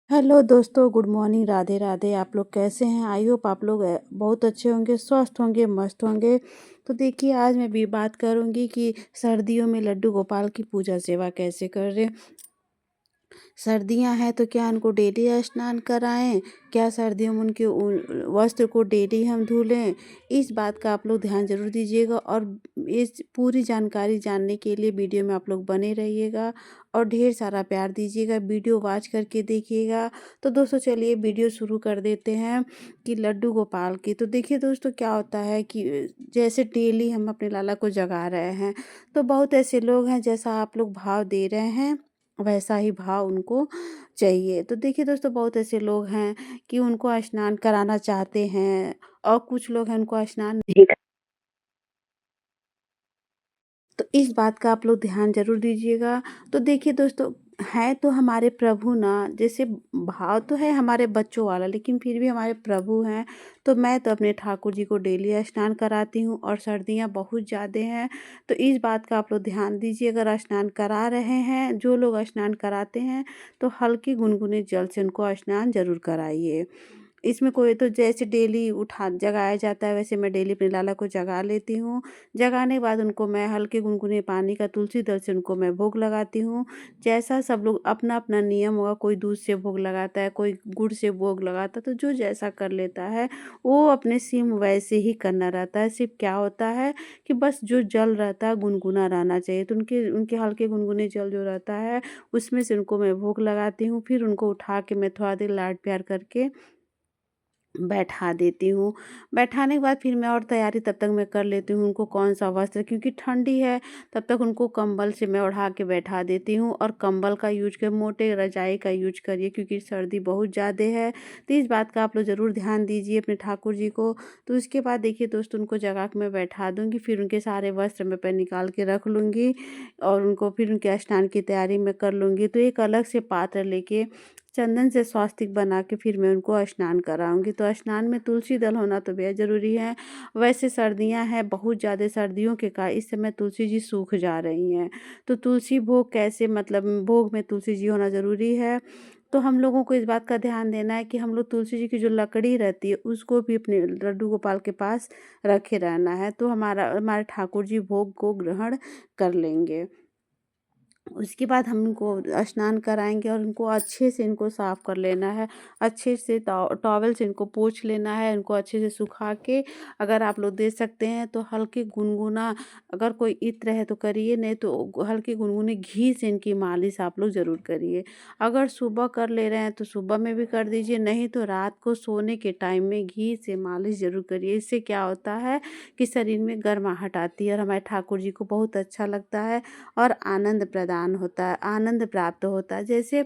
Hello दोस्तों, good morning, Radhe Radhe. आप लोग कैसे हैं? आई होप आप लोग बहुत अच्छे होंगे, स्वस्थ होंगे, मस्त होंगे। तो देखिए, आज मैं भी बात करूंगी कि सर्दियों में लड्डू गोपाल की पूजा सेवा कैसे करें। सर्दियां हैं तो क्या उनको डेली स्नान कराएं? क्या सर्दियों में उनके वस्त्र को डेली हम धुलें? इस बात का आप लोग ध्यान जरूर दीजिएगा। और इस पूरी जानकारी जानने के लिए वीडियो में आप लोग बने रहिएगा और ढेर सारा प्यार दीजिएगा। वीडियो वॉच करके देखिएगा। तो दोस्तों, चलिए वीडियो शुरू कर देते हैं कि लड्डू गोपाल की। तो देखिए दोस्तों, क्या होता है कि जैसे डेली हम अपने लाला को जगा रहे हैं, तो बहुत ऐसे लोग हैं, जैसा आप लोग भाव दे रहे हैं वैसा ही भाव उनको चाहिए। तो देखिए दोस्तों, बहुत ऐसे लोग हैं कि उनको स्नान कराना चाहते हैं और कुछ लोग हैं उनको स्नान नहीं। तो इस बात का आप लोग ध्यान ज़रूर दीजिएगा। तो देखिए दोस्तों, हैं तो हमारे प्रभु ना, जैसे भाव तो है हमारे बच्चों वाला, लेकिन फिर भी हमारे प्रभु हैं। तो मैं तो अपने ठाकुर जी को डेली स्नान कराती हूँ और सर्दियाँ बहुत ज़्यादा हैं। तो इस बात का आप लोग ध्यान दीजिए। अगर स्नान करा रहे हैं, जो लोग स्नान कराते हैं, तो हल्की गुनगुने जल से उनको स्नान ज़रूर कराइए। इसमें कोई तो जैसे डेली उठा जगाया जाता है, वैसे मैं डेली अपने लाला को जगा लेती हूँ। जगाने के बाद उनको मैं हल्के गुनगुने पानी का तुलसी दल से उनको मैं भोग लगाती हूँ। जैसा सब लोग अपना-अपना नियम होगा, कोई दूध से भोग लगाता है, कोई गुड़ से भोग लगाता है, तो जो जैसा कर लेता है, वो अपने सेम वैसे ही करना रहता है। सिर्फ़ क्या होता है कि बस जो जल रहता है गुनगुना रहना चाहिए। तो उनके उनके हल्के गुनगुने जल जो रहता है, उसमें से उनको मैं भोग लगाती हूँ। फिर उनको उठा के मैं थोड़ा देर लाड प्यार करके बैठा देती हूँ। बैठाने के बाद फिर मैं और तैयारी तब तक मैं कर लेती हूँ। उनको कौन-सा वस्त्र, क्योंकि ठंडी है, तब तक उनको कंबल से मैं ओढ़ा के बैठा देती हूँ। और कंबल का यूज़ कर मोटे रज़ाई का यूज़ करिए, क्योंकि सर्दी बहुत ज़्यादा है। तो इस बात का आप लोग ज़रूर ध्यान दीजिए अपने ठाकुर जी को। तो उसके बाद देखिए दोस्तों, उनको जगा के मैं बैठा दूँगी। फिर उनके सारे वस्त्र मैं निकाल के रख लूँगी और उनको फिर उनके स्नान की तैयारी मैं कर लूँगी। तो एक अलग से पात्र लेके चंदन से स्वास्तिक बना के फिर मैं उनको स्नान कराऊँगी। तो स्नान में तुलसी दल होना तो बेहद ज़रूरी है। वैसे सर्दियाँ हैं, बहुत ज़्यादा सर्दियों के कारण इस समय तुलसी जी सूख जा रही हैं। तो तुलसी भोग कैसे, मतलब भोग में तुलसी जी होना ज़रूरी है। तो हम लोगों को इस बात का ध्यान देना है कि हम लोग तुलसी जी की जो लकड़ी रहती है, उसको भी अपने लड्डू गोपाल के पास रखे रहना है। तो हमारे ठाकुर जी भोग को ग्रहण कर लेंगे। उसके बाद हम उनको स्नान कराएँगे और उनको अच्छे से इनको साफ़ कर लेना है। अच्छे से टॉवल से इनको पोंछ लेना है, इनको अच्छे से सुखा के, अगर आप लोग दे सकते हैं तो हल्के गुनगुना, अगर कोई इत्र है तो करिए, नहीं तो हल्के गुनगुने घी से इनकी मालिश आप लोग ज़रूर करिए। अगर सुबह कर ले रहे हैं तो सुबह में भी कर दीजिए, नहीं तो रात को सोने के टाइम में घी से मालिश ज़रूर करिए। इससे क्या होता है कि शरीर में गर्माहट आती है और हमारे ठाकुर जी को बहुत अच्छा लगता है और आनंद प्रदान होता है, आनंद प्राप्त होता है। जैसे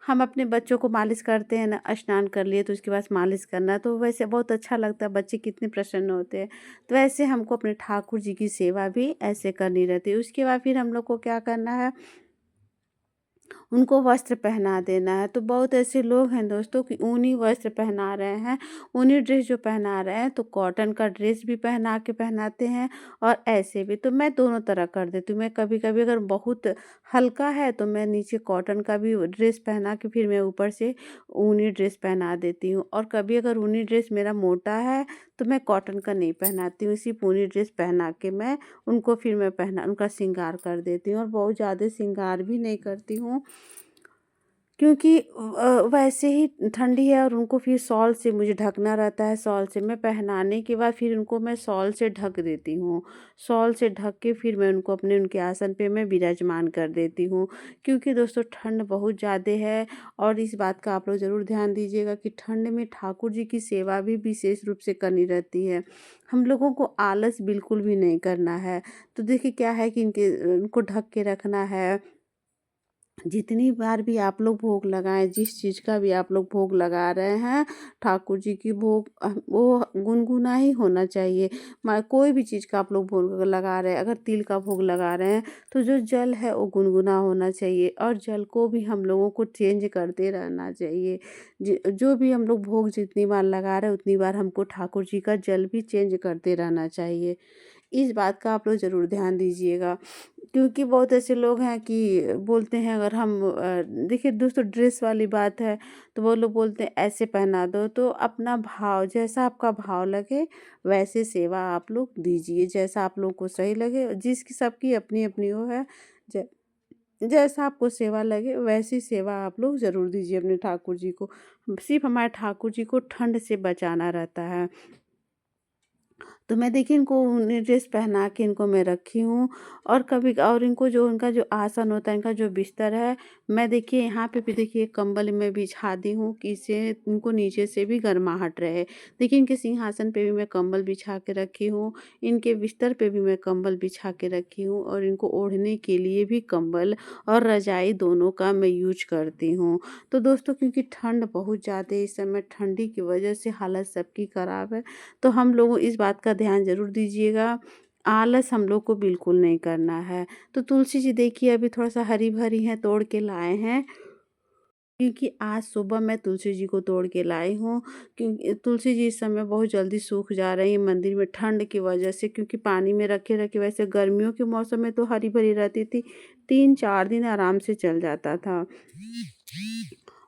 हम अपने बच्चों को मालिश करते हैं ना, स्नान कर लिए तो उसके बाद मालिश करना, तो वैसे बहुत अच्छा लगता है, बच्चे कितने प्रसन्न होते हैं। तो वैसे हमको अपने ठाकुर जी की सेवा भी ऐसे करनी रहती है। उसके बाद फिर हम लोग को क्या करना है, उनको वस्त्र पहना देना है। तो बहुत ऐसे लोग हैं दोस्तों कि ऊनी वस्त्र पहना रहे हैं, ऊनी ड्रेस जो पहना रहे हैं, तो कॉटन का ड्रेस भी पहना के पहनाते हैं और ऐसे भी। तो मैं दोनों तरह कर देती हूँ। मैं कभी-कभी अगर बहुत हल्का है तो मैं नीचे कॉटन का भी ड्रेस पहना के फिर मैं ऊपर से ऊनी ड्रेस पहना देती हूँ। और कभी अगर ऊनी ड्रेस मेरा मोटा है तो मैं कॉटन का नहीं पहनाती हूँ, सिर्फ़ ऊनी ड्रेस पहना के मैं उनको फिर मैं पहना उनका श्रृंगार कर देती हूँ और बहुत ज़्यादा श्रृंगार भी नहीं करती हूँ। क्योंकि वैसे ही ठंडी है और उनको फिर शॉल से मुझे ढकना रहता है। शॉल से मैं पहनाने के बाद फिर उनको मैं शॉल से ढक देती हूँ। शॉल से ढक के फिर मैं उनको अपने उनके आसन पे मैं विराजमान कर देती हूँ। क्योंकि दोस्तों, ठंड बहुत ज़्यादा है और इस बात का आप लोग ज़रूर ध्यान दीजिएगा कि ठंड में ठाकुर जी की सेवा भी विशेष रूप से करनी रहती है। हम लोगों को आलस बिल्कुल भी नहीं करना है। तो देखिए क्या है कि उनको ढक के रखना है। जितनी बार भी आप लोग भोग लगाएँ, जिस चीज़ का भी आप लोग भोग लगा रहे हैं, ठाकुर जी की भोग वो गुनगुना ही होना चाहिए। कोई भी चीज़ का आप लोग भोग लगा रहे हैं, अगर तिल का भोग लगा रहे हैं, तो जो जल है वो गुनगुना होना चाहिए और जल को भी हम लोगों को चेंज करते रहना चाहिए। जो भी हम लोग भोग जितनी बार लगा रहे हैं, उतनी बार हमको ठाकुर जी का जल भी चेंज करते रहना चाहिए। इस बात का आप लोग ज़रूर ध्यान दीजिएगा। क्योंकि बहुत ऐसे लोग हैं कि बोलते हैं अगर हम देखिए दोस्तों ड्रेस वाली बात है, तो वो लोग बोलते हैं ऐसे पहना दो, तो अपना भाव जैसा आपका भाव लगे वैसे सेवा आप लोग दीजिए, जैसा आप लोग को सही लगे। जिसकी सबकी अपनी-अपनी वो है, ज जैसा आपको सेवा लगे वैसी सेवा आप लोग ज़रूर दीजिए अपने ठाकुर जी को। सिर्फ़ हमारे ठाकुर जी को ठंड से बचाना रहता है। तो मैं देखिए इनको उन्हें ड्रेस पहना के इनको मैं रखी हूँ, और कभी और इनको जो उनका जो आसन होता है, इनका जो बिस्तर है, मैं देखिए यहाँ पे भी देखिए कंबल मैं बिछा दी हूँ कि इससे इनको नीचे से भी गर्माहट रहे। देखिए इनके सिंहासन पे भी मैं कंबल बिछा के रखी हूँ, इनके बिस्तर पे भी मैं कंबल बिछा के रखी हूँ, और इनको ओढ़ने के लिए भी कंबल और रज़ाई दोनों का मैं यूज़ करती हूँ। तो दोस्तों क्योंकि ठंड बहुत ज़्यादा है इस समय, ठंडी की वजह से हालत सबकी ख़राब है। तो हम लोग इस बात का ध्यान ज़रूर दीजिएगा। आलस हम लोग को बिल्कुल नहीं करना है। तो तुलसी जी देखिए अभी थोड़ा-सा हरी-भरी हैं, तोड़ के लाए हैं। क्योंकि आज सुबह मैं तुलसी जी को तोड़ के लाई हूँ, क्योंकि तुलसी जी इस समय बहुत जल्दी सूख जा रही हैं मंदिर में ठंड की वजह से, क्योंकि पानी में रखे-रखे वैसे गर्मियों के मौसम में तो हरी-भरी रहती थी, 3-4 दिन आराम से चल जाता था।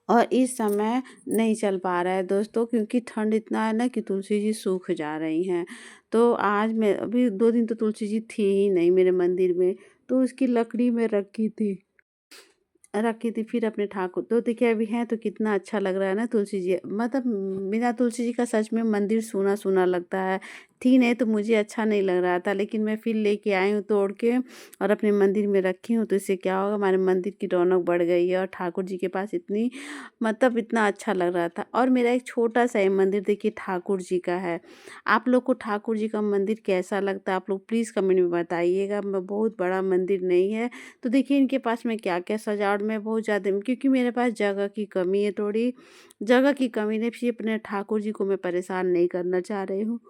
और इस समय नहीं चल पा रहा है दोस्तों, क्योंकि ठंड इतना है ना कि तुलसी जी सूख जा रही हैं। तो आज मैं अभी 2 दिन तो तुलसी जी थी ही नहीं मेरे मंदिर में, तो उसकी लकड़ी मैं रखी थी फिर अपने ठाकुर तो देखिए अभी हैं तो कितना अच्छा लग रहा है ना तुलसी जी, मतलब बिना तुलसी जी का सच में मंदिर सूना-सूना लगता है। थी नहीं तो मुझे अच्छा नहीं लग रहा था, लेकिन मैं फिर लेके आई हूँ तोड़ के और अपने मंदिर में रखी हूँ, तो इससे क्या होगा हमारे मंदिर की रौनक बढ़ गई है, और ठाकुर जी के पास इतनी मतलब इतना अच्छा लग रहा था। और मेरा एक छोटा-सा ये मंदिर देखिए ठाकुर जी का है। आप लोग को ठाकुर जी का मंदिर कैसा लगता है? आप लोग प्लीज़ कमेंट में बताइएगा। मैं बहुत बड़ा मंदिर नहीं है, तो देखिए इनके पास में क्या-क्या सजावट में बहुत ज़्यादा, क्योंकि मेरे पास जगह की कमी है थोड़ी, जगह की कमी नहीं, सिर्फ़ अपने ठाकुर जी को मैं परेशान नहीं करना चाह रही हूँ।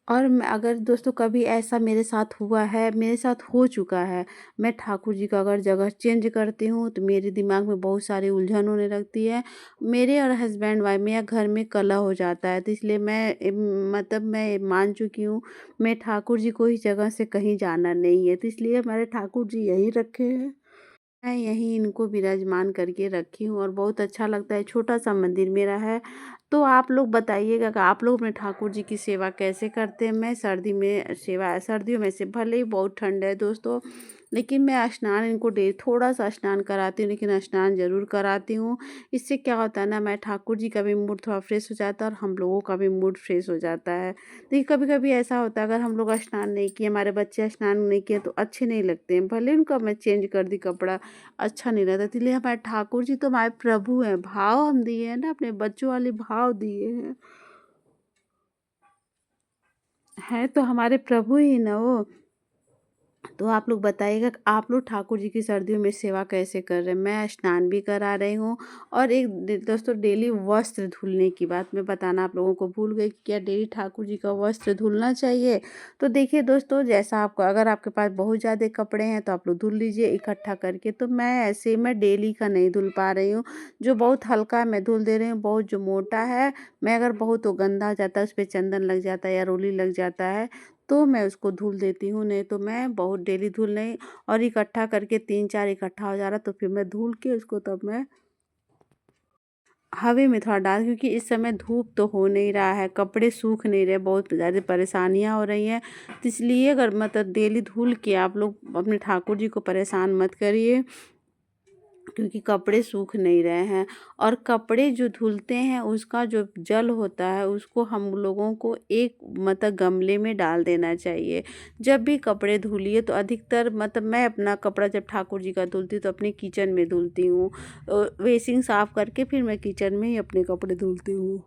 और मैं अगर दोस्तों कभी ऐसा मेरे साथ हुआ है, मेरे साथ हो चुका है, मैं ठाकुर जी का अगर जगह चेंज करती हूँ, तो मेरे दिमाग में बहुत सारी उलझन होने लगती है। मेरे और हस्बैंड वाइफ में या घर में कलह हो जाता है, तो इसलिए मैं मतलब मैं मान चुकी हूँ, मैं ठाकुर जी को इस जगह से कहीं जाना नहीं है, तो इसलिए हमारे ठाकुर जी यहीं रखे हैं। मैं यहीं इनको विराजमान करके रखी हूँ, और बहुत अच्छा लगता है, छोटा-सा मंदिर मेरा है। तो आप लोग बताइएगा कि आप लोग अपने ठाकुर जी की सेवा कैसे करते हैं? मैं सर्दियों में से भले ही बहुत ठंड है दोस्तों, लेकिन मैं स्नान इनको डे थोड़ा-सा स्नान कराती हूँ, लेकिन स्नान ज़रूर कराती हूँ। इससे क्या होता है ना, मैं ठाकुर जी का भी मूड थोड़ा फ्रेश हो जाता है और हम लोगों का भी मूड फ्रेश हो जाता है। देखिए कभी-कभी ऐसा होता है अगर हम लोग स्नान नहीं किए, हमारे बच्चे स्नान नहीं किए तो अच्छे नहीं लगते हैं। भले उनका मैं चेंज कर दी कपड़ा, अच्छा नहीं रहता, इसलिए हमारे ठाकुर जी तो हमारे प्रभु हैं, भाव हम दिए हैं ना, अपने बच्चों वाले भाव दिए हैं तो हमारे प्रभु ही ना वो। तो आप लोग बताइएगा कि आप लोग ठाकुर जी की सर्दियों में सेवा कैसे कर रहे हैं? मैं स्नान भी करा रही हूँ, और एक दोस्तों डेली वस्त्र धुलने की बात मैं बताना आप लोगों को भूल गई कि क्या डेली ठाकुर जी का वस्त्र धुलना चाहिए? तो देखिए दोस्तों जैसा आपको अगर आपके पास बहुत ज़्यादा कपड़े हैं तो आप लोग धुल लीजिए इकट्ठा करके, तो मैं ऐसे मैं डेली का नहीं धुल पा रही हूँ। जो बहुत हल्का है मैं धुल दे रही हूँ, बहुत जो मोटा है, मैं अगर बहुत वो गंदा हो जाता है, उस पे चंदन लग जाता है या रोली लग जाता है, तो मैं उसको धुल देती हूँ, नहीं तो मैं बहुत डेली धुल नहीं, और इकट्ठा करके 3-4 इकट्ठा हो जा रहा तो फिर मैं धुल के उसको तब मैं हवा में थोड़ा डाल, क्योंकि इस समय धूप तो हो नहीं रहा है, कपड़े सूख नहीं रहे, बहुत ज़्यादा परेशानियाँ हो रही हैं। तो इसलिए अगर मतलब डेली धुल के आप लोग अपने ठाकुर जी को परेशान मत करिए, क्योंकि कपड़े सूख नहीं रहे हैं, और कपड़े जो धुलते हैं उसका जो जल होता है उसको हम लोगों को एक मतलब गमले में डाल देना चाहिए। जब भी कपड़े धुलिए तो अधिकतर मतलब मैं अपना कपड़ा जब ठाकुर जी का धुलती हूँ तो अपने किचन में धुलती हूँ। बेसिन साफ़ करके फिर मैं किचन में ही अपने कपड़े धुलती हूँ।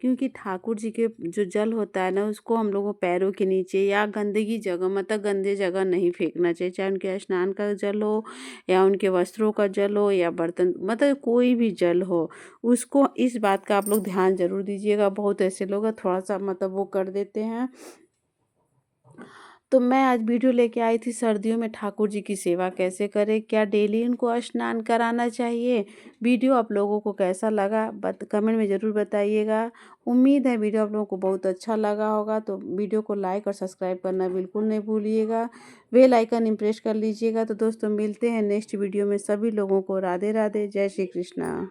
क्योंकि ठाकुर जी के जो जल होता है ना उसको हम लोगों को पैरों के नीचे या गंदगी जगह मतलब गंदे जगह नहीं फेंकना चाहिए, चाहे उनके स्नान का जल हो या उनके वस्त्रों का जल हो या बर्तन मतलब कोई भी जल हो, उसको इस बात का आप लोग ध्यान ज़रूर दीजिएगा। बहुत ऐसे लोग हैं थोड़ा सा मतलब वो कर देते हैं, तो मैं आज वीडियो लेके आई थी सर्दियों में ठाकुर जी की सेवा कैसे करें, क्या डेली इनको स्नान कराना चाहिए। वीडियो आप लोगों को कैसा लगा कमेंट में ज़रूर बताइएगा। उम्मीद है वीडियो आप लोगों को बहुत अच्छा लगा होगा, तो वीडियो को लाइक और सब्सक्राइब करना बिल्कुल नहीं भूलिएगा। बेल आइकन प्रेस कर लीजिएगा। तो दोस्तों मिलते हैं नेक्स्ट वीडियो में। सभी लोगों को राधे राधे, जय श्री कृष्णा।